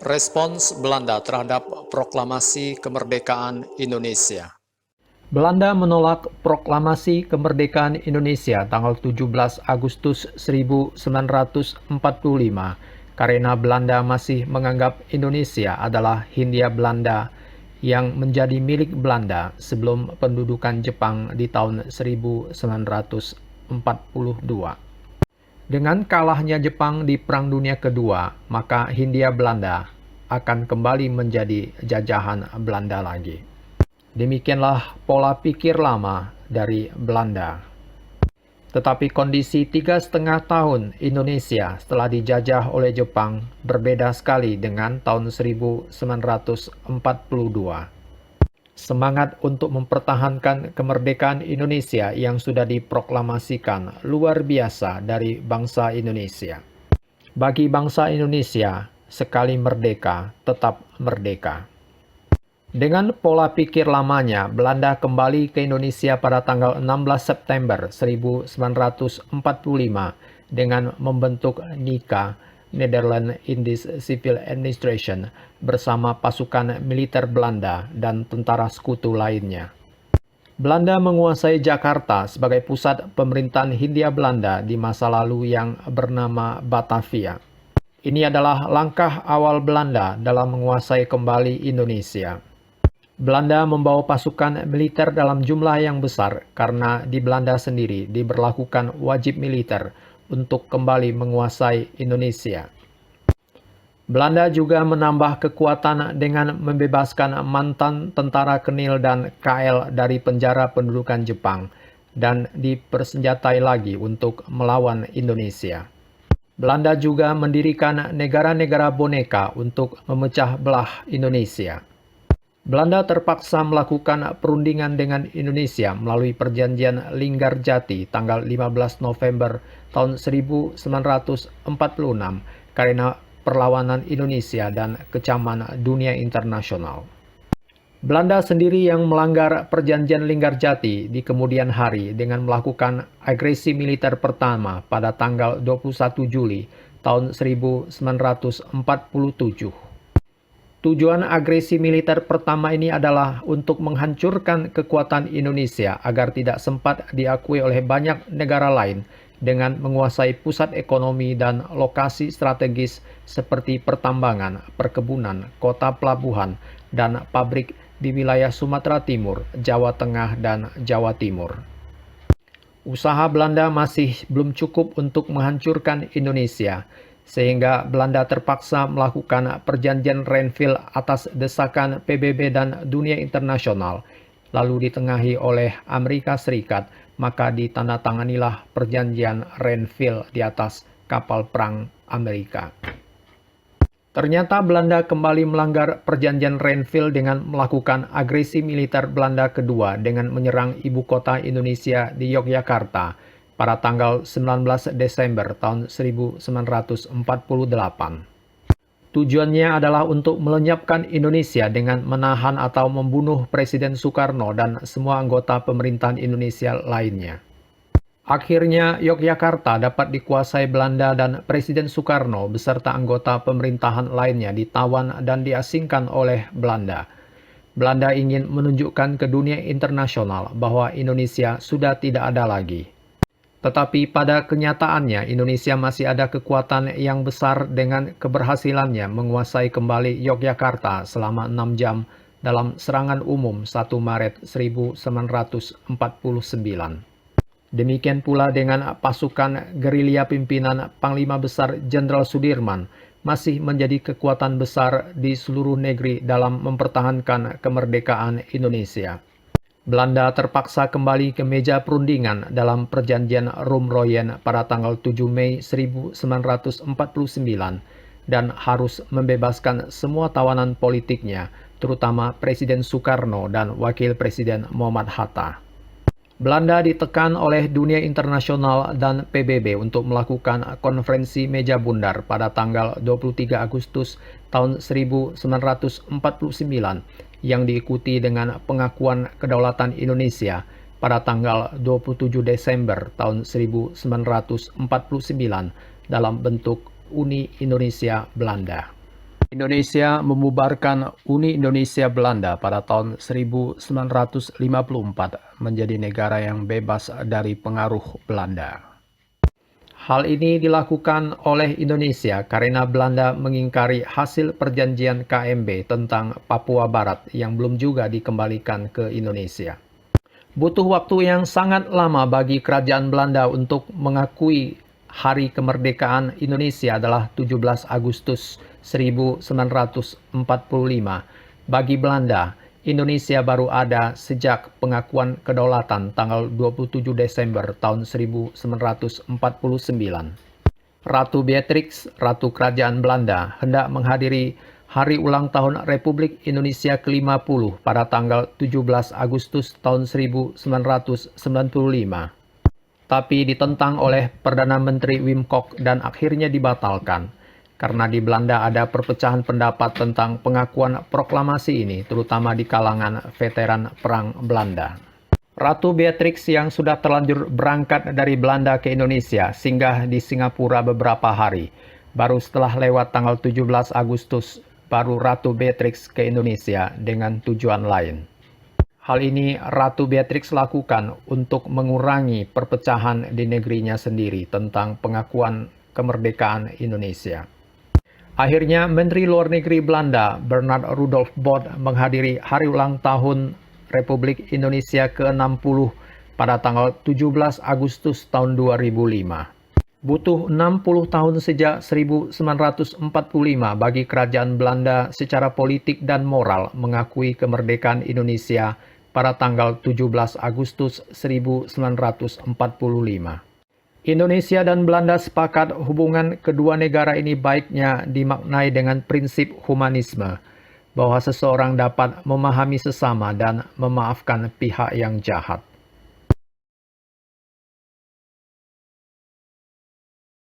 Respons Belanda terhadap proklamasi kemerdekaan Indonesia. Belanda menolak proklamasi kemerdekaan Indonesia tanggal 17 Agustus 1945 karena Belanda masih menganggap Indonesia adalah Hindia Belanda yang menjadi milik Belanda sebelum pendudukan Jepang di tahun 1942. Dengan kalahnya Jepang di Perang Dunia Kedua, maka Hindia Belanda akan kembali menjadi jajahan Belanda lagi. Demikianlah pola pikir lama dari Belanda. Tetapi kondisi 3,5 tahun Indonesia setelah dijajah oleh Jepang berbeda sekali dengan tahun 1942. Semangat untuk mempertahankan kemerdekaan Indonesia yang sudah diproklamasikan luar biasa dari bangsa Indonesia. Bagi bangsa Indonesia, sekali merdeka, tetap merdeka. Dengan pola pikir lamanya, Belanda kembali ke Indonesia pada tanggal 16 September 1945 dengan membentuk NICA, Netherlands Indies Civil Administration, bersama pasukan militer Belanda dan tentara sekutu lainnya. Belanda menguasai Jakarta sebagai pusat pemerintahan Hindia Belanda di masa lalu yang bernama Batavia. Ini adalah langkah awal Belanda dalam menguasai kembali Indonesia. Belanda membawa pasukan militer dalam jumlah yang besar karena di Belanda sendiri diberlakukan wajib militer untuk kembali menguasai Indonesia. Belanda juga menambah kekuatan dengan membebaskan mantan tentara Kenil dan KL dari penjara pendudukan Jepang dan dipersenjatai lagi untuk melawan Indonesia. Belanda juga mendirikan negara-negara boneka untuk memecah belah Indonesia. Belanda terpaksa melakukan perundingan dengan Indonesia melalui perjanjian Linggarjati tanggal 15 November tahun 1946 karena perlawanan Indonesia dan kecaman dunia internasional. Belanda sendiri yang melanggar perjanjian Linggarjati di kemudian hari dengan melakukan agresi militer pertama pada tanggal 21 Juli tahun 1947. Tujuan agresi militer pertama ini adalah untuk menghancurkan kekuatan Indonesia agar tidak sempat diakui oleh banyak negara lain dengan menguasai pusat ekonomi dan lokasi strategis seperti pertambangan, perkebunan, kota pelabuhan, dan pabrik di wilayah Sumatera Timur, Jawa Tengah, dan Jawa Timur. Usaha Belanda masih belum cukup untuk menghancurkan Indonesia, sehingga Belanda terpaksa melakukan perjanjian Renville atas desakan PBB dan dunia internasional, lalu ditengahi oleh Amerika Serikat, maka ditandatanganilah perjanjian Renville di atas kapal perang Amerika. Ternyata Belanda kembali melanggar perjanjian Renville dengan melakukan agresi militer Belanda kedua dengan menyerang ibu kota Indonesia di Yogyakarta pada tanggal 19 Desember tahun 1948. Tujuannya adalah untuk melenyapkan Indonesia dengan menahan atau membunuh Presiden Soekarno dan semua anggota pemerintahan Indonesia lainnya. Akhirnya Yogyakarta dapat dikuasai Belanda dan Presiden Soekarno beserta anggota pemerintahan lainnya ditawan dan diasingkan oleh Belanda. Belanda ingin menunjukkan ke dunia internasional bahwa Indonesia sudah tidak ada lagi. Tetapi pada kenyataannya Indonesia masih ada kekuatan yang besar dengan keberhasilannya menguasai kembali Yogyakarta selama 6 jam dalam serangan umum 1 Maret 1949. Demikian pula dengan pasukan gerilya pimpinan Panglima Besar Jenderal Sudirman masih menjadi kekuatan besar di seluruh negeri dalam mempertahankan kemerdekaan Indonesia. Belanda terpaksa kembali ke meja perundingan dalam perjanjian Rumroyen pada tanggal 7 Mei 1949 dan harus membebaskan semua tawanan politiknya, terutama Presiden Soekarno dan Wakil Presiden Muhammad Hatta. Belanda ditekan oleh dunia internasional dan PBB untuk melakukan konferensi meja bundar pada tanggal 23 Agustus tahun 1949 yang diikuti dengan pengakuan kedaulatan Indonesia pada tanggal 27 Desember tahun 1949 dalam bentuk Uni Indonesia Belanda. Indonesia membubarkan Uni Indonesia Belanda pada tahun 1954 menjadi negara yang bebas dari pengaruh Belanda. Hal ini dilakukan oleh Indonesia karena Belanda mengingkari hasil perjanjian KMB tentang Papua Barat yang belum juga dikembalikan ke Indonesia. Butuh waktu yang sangat lama bagi kerajaan Belanda untuk mengakui hari kemerdekaan Indonesia adalah 17 Agustus 1945. Bagi Belanda, Indonesia baru ada sejak pengakuan kedaulatan tanggal 27 Desember tahun 1949. Ratu Beatrix, Ratu Kerajaan Belanda, hendak menghadiri Hari Ulang Tahun Republik Indonesia ke-50 pada tanggal 17 Agustus tahun 1995. Tapi ditentang oleh Perdana Menteri Wim Kok dan akhirnya dibatalkan. Karena di Belanda ada perpecahan pendapat tentang pengakuan proklamasi ini, terutama di kalangan veteran Perang Belanda. Ratu Beatrix yang sudah terlanjur berangkat dari Belanda ke Indonesia singgah di Singapura beberapa hari. Baru setelah lewat tanggal 17 Agustus, baru Ratu Beatrix ke Indonesia dengan tujuan lain. Hal ini Ratu Beatrix lakukan untuk mengurangi perpecahan di negerinya sendiri tentang pengakuan kemerdekaan Indonesia. Akhirnya, Menteri Luar Negeri Belanda, Bernard Rudolf Bot, menghadiri Hari Ulang Tahun Republik Indonesia ke-60 pada tanggal 17 Agustus tahun 2005. Butuh 60 tahun sejak 1945 bagi kerajaan Belanda secara politik dan moral mengakui kemerdekaan Indonesia pada tanggal 17 Agustus 1945. Indonesia dan Belanda sepakat hubungan kedua negara ini baiknya dimaknai dengan prinsip humanisme, bahwa seseorang dapat memahami sesama dan memaafkan pihak yang jahat.